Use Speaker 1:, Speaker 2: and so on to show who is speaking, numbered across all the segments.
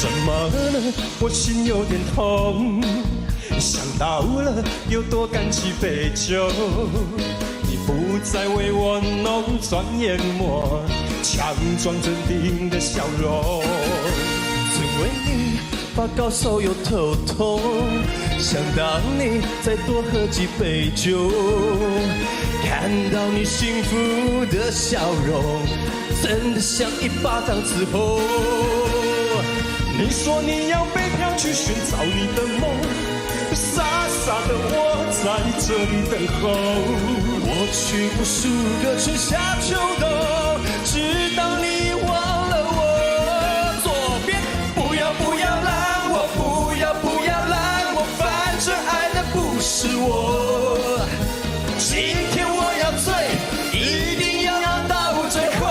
Speaker 1: 怎么了？我心有点痛，想到了有多感激杯酒，你不再为我浓妆艳抹，强装镇定的笑容。曾为你发高烧又头痛，想到你再多喝几杯酒，看到你幸福的笑容，真的想一巴掌之后。你说你要北漂去寻找你的梦，傻傻的我在这里等候。我去无数个春夏秋冬，直到你忘了我。左边不要不要拦我，不要不要拦我，反正爱的不是我。今天我要醉，一定要到最后。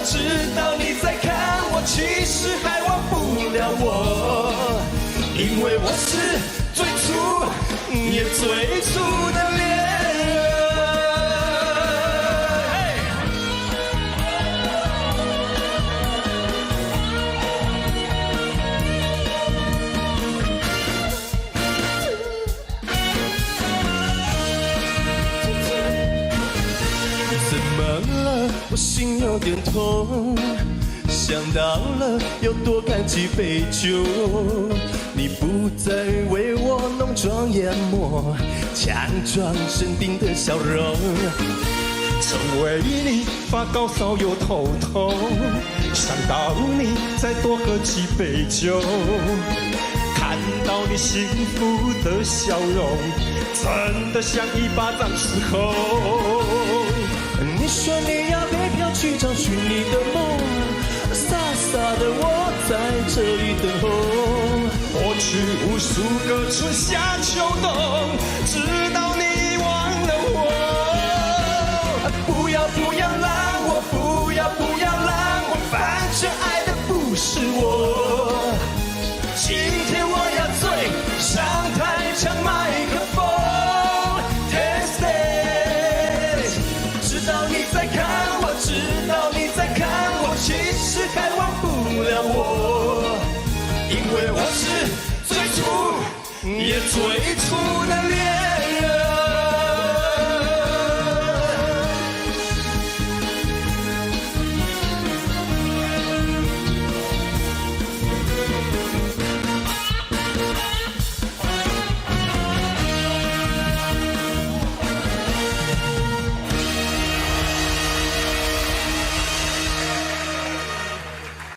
Speaker 1: 知道你在看我，其实还忘不了我，因为我是最初也最初的恋人。怎么了？我心有点痛，想到了有多感激杯酒，你不再为我浓妆艳抹，强装镇定的笑容。曾为你发高烧又头痛，想到你再多喝几杯酒，看到你幸福的笑容，真的想一巴掌之后。你说你要北漂去找寻你的梦，傻傻的我在这里等候。过去无数个春夏秋冬，直到你忘了我。不要不要拦我，不要不要拦我，反正爱的不是我。今天我要醉，上台抢麦克风。知道你在看我，其实还忘不了我，因为我是最初也最初